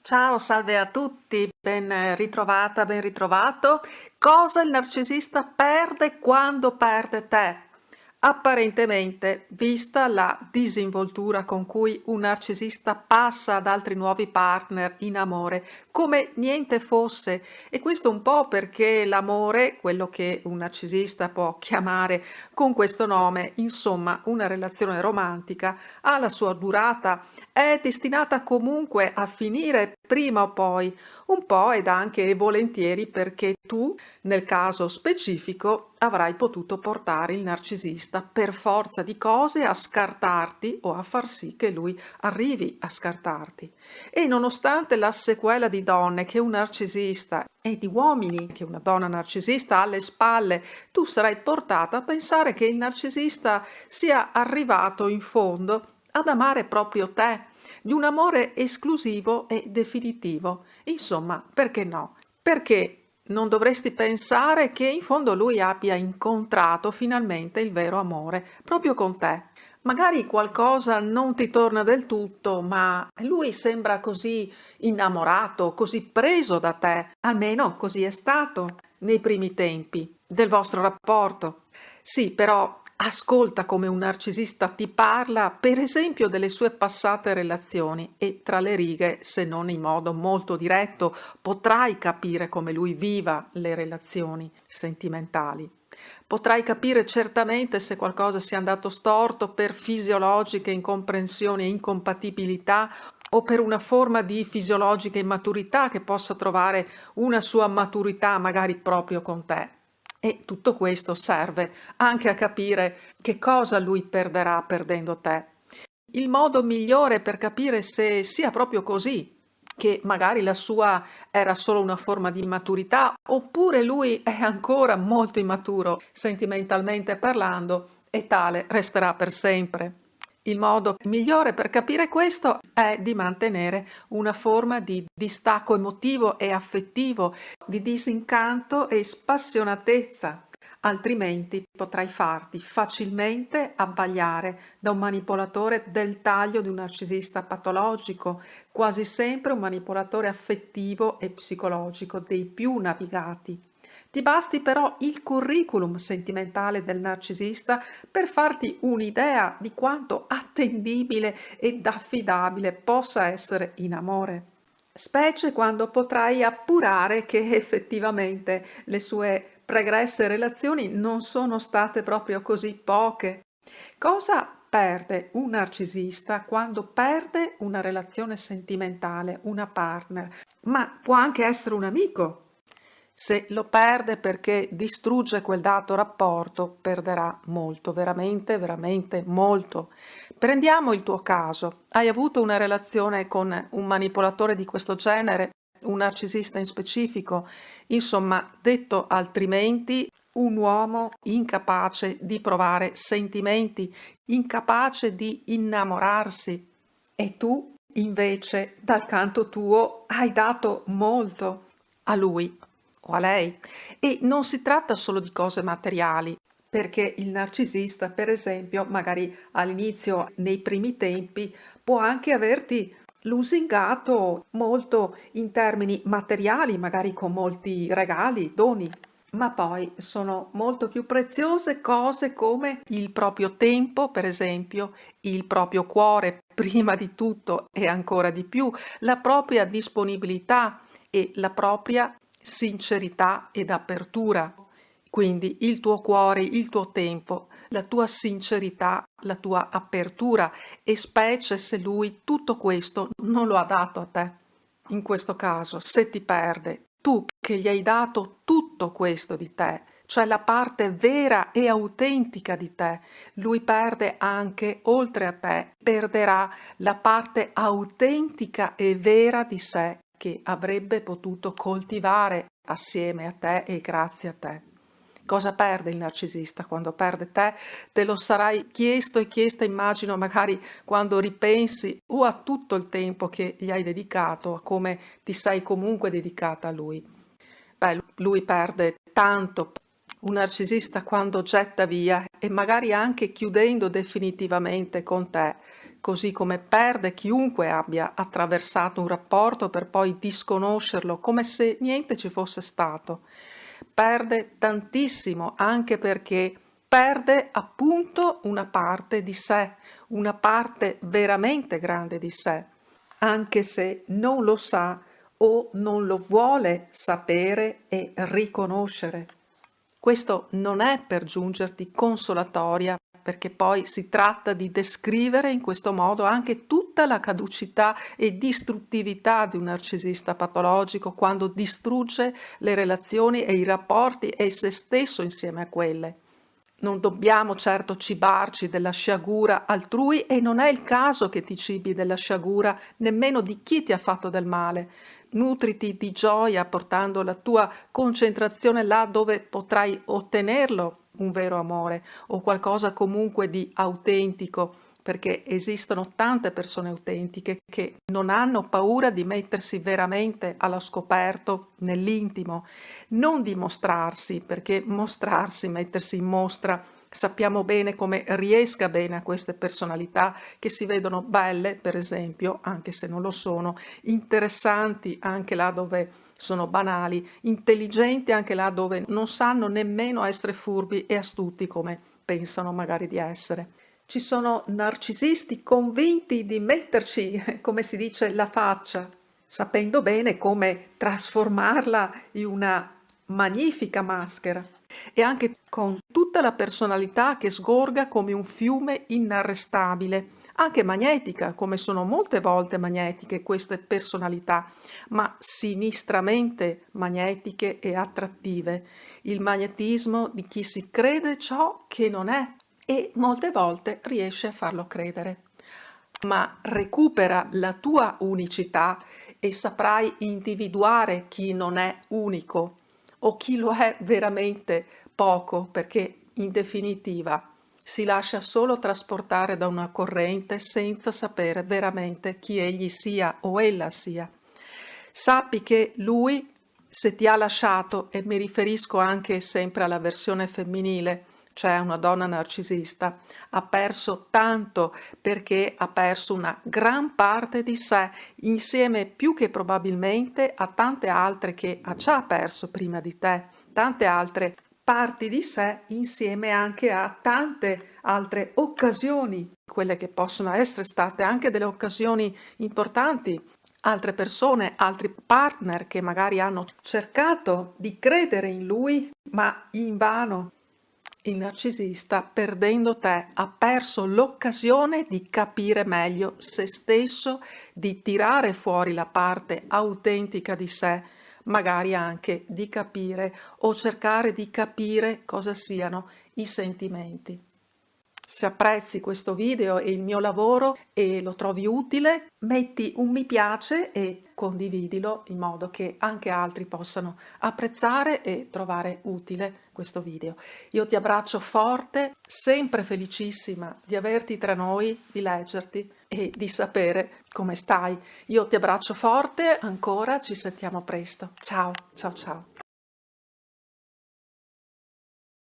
Ciao, salve a tutti, ben ritrovata, ben ritrovato. Cosa il narcisista perde quando perde te? Apparentemente, vista la disinvoltura con cui un narcisista passa ad altri nuovi partner in amore, come niente fosse, e questo un po' perché l'amore, quello che un narcisista può chiamare con questo nome, insomma, una relazione romantica, ha la sua durata, è destinata comunque a finire prima o poi, un po' ed anche volentieri perché tu, nel caso specifico, avrai potuto portare il narcisista per forza di cose a scartarti o a far sì che lui arrivi a scartarti. E nonostante la sequela di donne che un narcisista e di uomini che una donna narcisista ha alle spalle, tu sarai portata a pensare che il narcisista sia arrivato in fondo ad amare proprio te, di un amore esclusivo e definitivo. Insomma, perché no? Perché non dovresti pensare che in fondo lui abbia incontrato finalmente il vero amore proprio con te. Magari qualcosa non ti torna del tutto, ma lui sembra così innamorato, così preso da te, almeno così è stato nei primi tempi del vostro rapporto. Sì, però ascolta come un narcisista ti parla, per esempio, delle sue passate relazioni e tra le righe, se non in modo molto diretto, potrai capire come lui viva le relazioni sentimentali. Potrai capire certamente se qualcosa sia andato storto per fisiologiche incomprensioni e incompatibilità o per una forma di fisiologica immaturità che possa trovare una sua maturità magari proprio con te. E tutto questo serve anche a capire che cosa lui perderà perdendo te. Il modo migliore per capire se sia proprio così, che magari la sua era solo una forma di immaturità, oppure lui è ancora molto immaturo, sentimentalmente parlando, e tale resterà per sempre. Il modo migliore per capire questo è di mantenere una forma di distacco emotivo e affettivo, di disincanto e spassionatezza, altrimenti potrai farti facilmente abbagliare da un manipolatore del taglio di un narcisista patologico, quasi sempre un manipolatore affettivo e psicologico dei più navigati. Ti basti però il curriculum sentimentale del narcisista per farti un'idea di quanto attendibile ed affidabile possa essere in amore, specie quando potrai appurare che effettivamente le sue pregresse relazioni non sono state proprio così poche. Cosa perde un narcisista quando perde una relazione sentimentale, una partner, ma può anche essere un amico? Se lo perde perché distrugge quel dato rapporto, perderà molto, veramente, veramente molto. Prendiamo il tuo caso. Hai avuto una relazione con un manipolatore di questo genere, un narcisista in specifico, insomma, detto altrimenti, un uomo incapace di provare sentimenti, incapace di innamorarsi. E tu, invece, dal canto tuo, hai dato molto a lui o a lei. E non si tratta solo di cose materiali, perché il narcisista, per esempio, magari all'inizio, nei primi tempi, può anche averti lusingato molto in termini materiali, magari con molti regali, doni, ma poi sono molto più preziose cose come il proprio tempo, per esempio, il proprio cuore, prima di tutto e ancora di più, la propria disponibilità e la propria sincerità ed apertura. Quindi il tuo cuore, il tuo tempo, la tua sincerità, la tua apertura, e specie se lui tutto questo non lo ha dato a te. In questo caso, se ti perde, tu che gli hai dato tutto questo di te, cioè la parte vera e autentica di te, lui perde anche, oltre a te, perderà la parte autentica e vera di sé che avrebbe potuto coltivare assieme a te e grazie a te. Cosa perde il narcisista quando perde te? Te lo sarai chiesto e chiesta, immagino, magari quando ripensi o a tutto il tempo che gli hai dedicato, a come ti sei comunque dedicata a lui. Beh, lui perde tanto. Un narcisista quando getta via e magari anche chiudendo definitivamente con te, così come perde chiunque abbia attraversato un rapporto per poi disconoscerlo come se niente ci fosse stato. Perde tantissimo anche perché perde appunto una parte di sé, una parte veramente grande di sé, anche se non lo sa o non lo vuole sapere e riconoscere. Questo non è per giungerti consolatoria, perché poi si tratta di descrivere in questo modo anche tutta la caducità e distruttività di un narcisista patologico quando distrugge le relazioni e i rapporti e se stesso insieme a quelle. Non dobbiamo certo cibarci della sciagura altrui e non è il caso che ti cibi della sciagura nemmeno di chi ti ha fatto del male. Nutriti di gioia portando la tua concentrazione là dove potrai ottenerlo un vero amore o qualcosa comunque di autentico, perché esistono tante persone autentiche che non hanno paura di mettersi veramente allo scoperto nell'intimo, non di mostrarsi, perché mostrarsi, mettersi in mostra, sappiamo bene come riesca bene a queste personalità che si vedono belle, per esempio, anche se non lo sono, interessanti anche là dove sono banali, intelligenti anche là dove non sanno nemmeno essere furbi e astuti come pensano magari di essere. Ci sono narcisisti convinti di metterci, come si dice, la faccia, sapendo bene come trasformarla in una magnifica maschera e anche con tutta la personalità che sgorga come un fiume inarrestabile, anche magnetica, come sono molte volte magnetiche queste personalità, ma sinistramente magnetiche e attrattive. Il magnetismo di chi si crede ciò che non è e molte volte riesce a farlo credere. Ma recupera la tua unicità e saprai individuare chi non è unico o chi lo è veramente poco, perché in definitiva si lascia solo trasportare da una corrente senza sapere veramente chi egli sia o ella sia. Sappi che lui, se ti ha lasciato, e mi riferisco anche sempre alla versione femminile, cioè una donna narcisista, ha perso tanto perché ha perso una gran parte di sé, insieme più che probabilmente a tante altre che ha già perso prima di te, tante altre parti di sé insieme anche a tante altre occasioni, quelle che possono essere state anche delle occasioni importanti, altre persone, altri partner che magari hanno cercato di credere in lui, ma invano. Il narcisista, perdendo te, ha perso l'occasione di capire meglio se stesso, di tirare fuori la parte autentica di sé, magari anche di capire o cercare di capire cosa siano i sentimenti. Se apprezzi questo video e il mio lavoro e lo trovi utile, metti un mi piace e condividilo in modo che anche altri possano apprezzare e trovare utile questo video. Io ti abbraccio forte, sempre felicissima di averti tra noi, di leggerti e di sapere come stai. Io ti abbraccio forte, ancora ci sentiamo presto. Ciao, ciao, ciao.